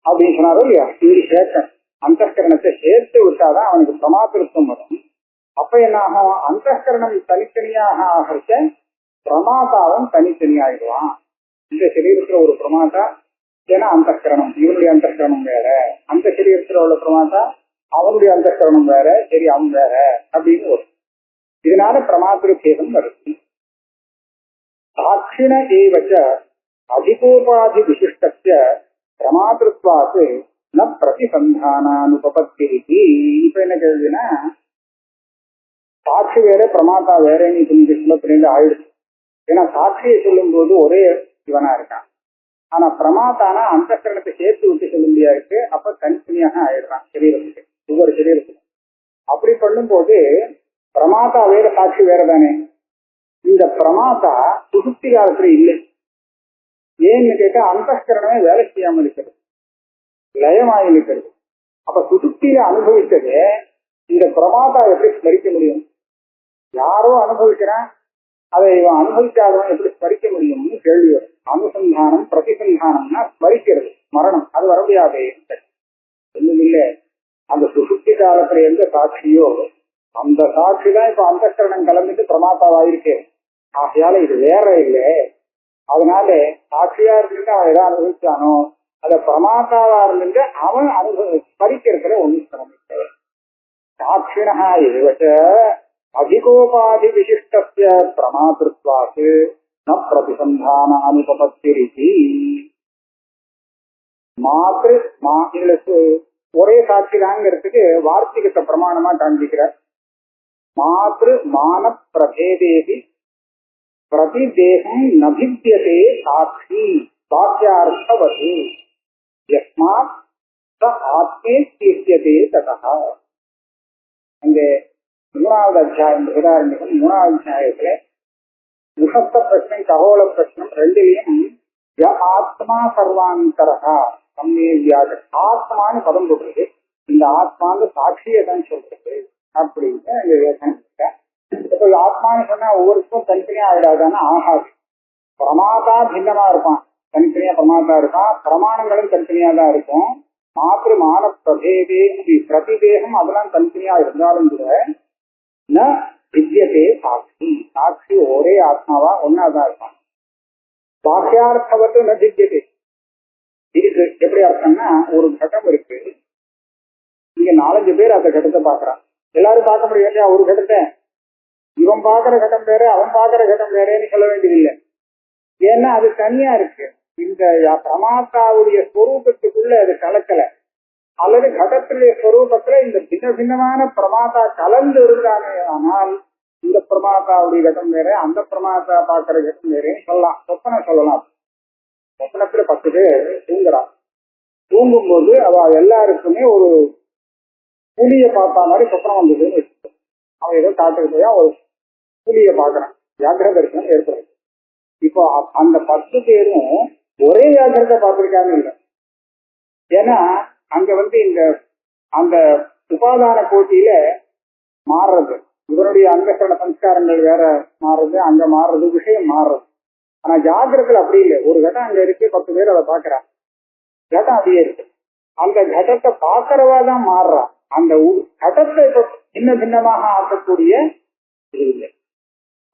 அப்படின்னு சொன்னாரோ இல்லையா. இது சேர்க்க அந்தகரணத்தை சேர்த்து விட்டாதான் அவனுக்கு பிரமாத்திருத்தம் வரும். அப்ப என்ன ஆகும்? அந்தகரணம் தனித்தனியாக ஆகிறச்ச பிரமாதாவும் தனித்தனியாயிடுவான். இந்த சரீரத்துல ஒரு பிரமாதா, ஏன்னா அந்தகரணம் இவனுடைய அந்தகரணம் வேற, அந்த சரீரத்துல உள்ள பிரமாதா அவனுடைய அந்தகரணம் வேற, சரி அவன் வேற அப்படின்னு வரும். இதனால பிரமாத்திரு பேதம் வருது. சாட்சிண ஏவச்ச அதிகோபாதி விசிஷ்டஸ்ய பிரமாத்திருத்வாத்து ந பிரதிசந்தானானுபபத்தி. இப்ப என்ன கேள்வினா, சாட்சி வேற பிரமாதா வேறன்னு கொஞ்சம் சுலத்திலிருந்து ஆயிடுச்சு. ஏன்னா சாட்சியை சொல்லும் போது ஒரே இவனா இருக்கான். ஆனா பிரமாதானா அந்தகரணத்தை சேர்த்து விட்டு சொல்ல முடியா இருக்கு. அப்ப தனித்தனியாக ஆயிடுறான் சரீரத்துக்கு, ஒவ்வொரு சரீரத்துக்கும். அப்படி பண்ணும் போது பிரமாதா வேற சாட்சி வேற தானே. இந்த பிரமாதா சுசுப்தி காலத்துல இல்லை. ஏன்னு கேட்டா அந்தஸ்கரணமே வேலை செய்யாமல் இருக்கிறது, லயமாய் இருக்கிறது. அப்ப சுசுப்தியில அனுபவித்தது இந்த பிரமாதா எப்படி ஸ்மரிக்க முடியும்? யாரோ அனுபவிக்கிறான், அதை இவன் அனுபவிக்காதவன் எப்படி ஸ்மரிக்க முடியும்னு கேள்வி வரும். அனுசந்தானம் பிரதிசந்தானம்னா ஸ்மரிக்கிறது, மரணம் அது வர முடியாது. ஒண்ணும் இல்லை, அந்த சுசுப்தி காலத்துல எந்த சாட்சியோ அந்த சாட்சி தான் இப்ப அந்தஸ்கரணம் கலந்துட்டு பிரமாதாவாயிருக்கு. ஆகையால இது வேற இல்லை. அதனால சாட்சியா இருந்துட்டு அவன் எதாவது அனுபவிச்சானோ அத பிரமாதாவா இருந்துட்டு அவன் ஸ்மரிக்கிறதுல ஒன்னும் சிரமிக்க. சாட்சிணா ஏவச்ச அதிகோபாதி விசிஷ்டஸ்ய பிரமாதத்வாத் ந பிரதிசந்தானானுபபத்திரிதி. இதுல ஒரே சாட்சிதாங்கிறதுக்கு வார்த்திகத்தை பிரமாணமா காண்பிக்கிறார். மாத்ரு மான பிரபேதேபி பிரதிதேகம் நபித்யதே சாட்சி வாக்கியார்த்தவது யஸ்மாத் ச ஆத்மே தீர்த்தியதே ததா. அங்க 3வது அத்தியாயம் உதாரணம் 3வது அத்தியாயத்துல முகத்த பிரச்சனை ககோள பிரச்சனை ரெண்டிலையும் ஆத்மா சர்வாந்தரகா கம்மே வியாஜ ஆத்மான்னு பதம் போடுறது. இந்த ஆத்மான்னு சாட்சியை தான் சொல்றது அப்படின்னு இப்ப ஆத்மான்னு சொன்னா ஒவ்வொருக்கும் தனித்தனியா ஆயிடாதான்னு ஆகாது. பிரமாதா பின்னமா இருப்பான், தனித்தனியா பிரமாதா இருப்பான், பிரமாணங்களும் தனித்தனியா தான் இருக்கும். மாத்திரு மான பிரபேதே பிரதிதேகம் அதெல்லாம் தனித்தனியா இருந்தாலும் கூட ந வித்யதே சாட்சி, சாட்சி ஒரே ஆத்மாவா ஒன்னாதான் இருப்பான். வாக்கியார்த்தவத்து ந வித்யதே இருக்கு. எப்படி அர்த்தம்னா ஒரு கட்டம் இருக்கு, இங்க 4-5 பேர் அந்த கட்டத்தை பாக்குறான். எல்லாரும் பார்க்க முடியாது ஒரு கட்டத்தை. இவன் பாக்குற கட்டம் வேற அவன் பாக்குற கட்டம் வேறேன்னு சொல்ல வேண்டியதில்லை. ஏன்னா அது தனியா இருக்கு. இந்த பிரமாத்தாவுடைய ஸ்வரூபத்துக்குள்ள அது கலக்கல, அல்லது கடத்துடைய ஸ்வரூபத்துல இந்த பின்ன பின்னமான பிரமாதா கலந்து இருந்தானே. ஆனால் இந்த பிரமாதாவுடைய கட்டம் வேற அந்த பிரமாதா பாக்குற கட்டம் வேறேன்னு சொல்லலாம். சொப்பனை சொல்லலாம். சொப்பனத்துல 10 பேர் தூங்குறான். தூங்கும்போது அவ எல்லாருக்குமே ஒரு புலிய பார்த்தா மாதிரி சொப்பனம் வந்ததுன்னு வச்சுக்கோ. அவன் ஏதோ காட்டுக்கு போய் ஒரு புலிய பாக்குறான், வியாக்கிர தரிசனம் ஏற்படுது. இப்போ அந்த 10 பேரும் ஒரே வியாக்கிரத்தை பார்த்திருக்காங்க இல்லை. ஏன்னா அங்க இந்த அந்த உபாதான கோட்டியில மாறுறது, இவனுடைய அங்கசரண சம்ஸ்காரங்கள் வேற மாறுறது, அங்க மாறுறது, விஷயம் மாறுறது. ஆனா ஜாகிரத்துல அப்படி இல்லை. ஒரு கட்டம் அங்க இருக்கு, 10 பேர் அதை பாக்குறான், கட்டம் அப்படியே இருக்கு. அந்த கட்டத்தை பாக்குறவாதான் மாறுறான். அந்த கடத்தை பின்ன பின்னமாக ஆக்கக்கூடிய இது இல்லை.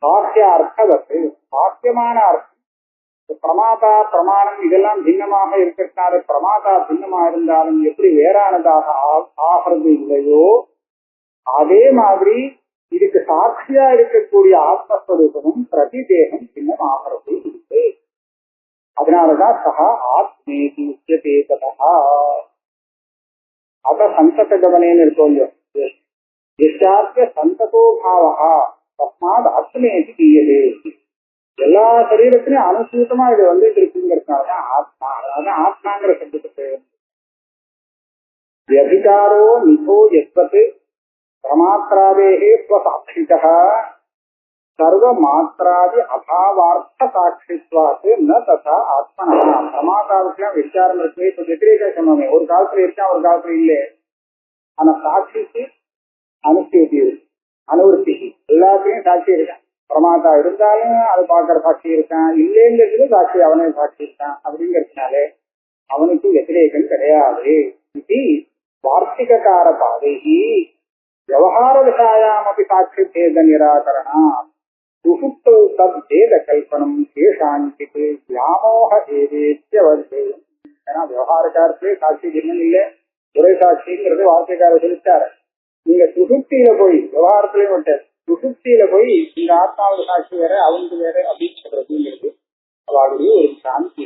வாக்கிய அர்த்தவத்து வாக்கியமான அர்த்தம். பிரமாதா பிரமாணம் இதெல்லாம் பின்னமாக இருக்கிறதுனால பிரமாதா பின்னமா இருந்தாலும் எப்படி வேறானதாக ஆகிறது இல்லையோ அதே மாதிரி இதுக்கு சாட்சியா இருக்கக்கூடிய ஆத்மஸ்வரூபமும் பிரதிதேகம் பின்னம் ஆகிறது இல்லை. அதனாலதான் சகா ஆத்மேதி உச்சதே ததா. அத சந்தத கவனேன்னு இருக்கோம். சந்ததோ பாவா தஸ்மாத் ஆத்மேதி தீயதே. எல்லா சரீரத்திலும் அனுசூத்தமா இது இருக்குங்கிறதுனாலதான் ஆத்மா. அதாவது ஆத்மாங்கிற சப்தத்துக்கு வியபிகாரோ நிபோ எஸ்வத் பிரமாத்ராதேஹே ஸ்வசாட்சிதா சர்வ மாத்ராதி அபாவார்த்த சாட்சித்வாத் ந ததா ஆத்மனா. பிரமாதாவுக்குலாம் விசாரம் இருக்கு. இப்ப வெத்திரேக சொன்னோமே, ஒரு காலத்துல இருக்கா ஒரு காலத்துல இல்லை. ஆனா சாட்சிக்கு அனுஷ்டி அனுவருத்தி எல்லாத்தையும் சாட்சி இருக்கான். பிரமாதா இருந்தாலும் அது பார்க்கற சாட்சி இருக்கான், இல்லைங்கிறது சாட்சி அவனே சாட்சி இருக்கான். அப்படிங்கிறதுனாலே அவனுக்கு வெத்திரேகம் கிடையாது. இது வார்த்திகார பாதைகி விவகார விஷயாமபி சாட்சி பேத நிராகரணா சுசுப்தௌ தத் பேத கல்பனம் சேஷாங்கிக்கு வியாமோக ஏதேத்யவர்த்தேயம். ஏன்னா விவகாரக்காரத்திலே சாட்சி ஜென்மம் இல்லை, ஒரே சாட்சிங்கிறது வார்த்தைக்கார சொல்லிட்டாரு. நீங்க சுசுப்தியில போய் விவகாரத்திலையும் விட்ட சுசுப்தியில போய் இந்த ஆத்மாவோட சாட்சி வேற அவனுக்கு வேற அப்படின்னு சொல்றதுங்கிறது அவளுடைய ஒரு சாந்தி.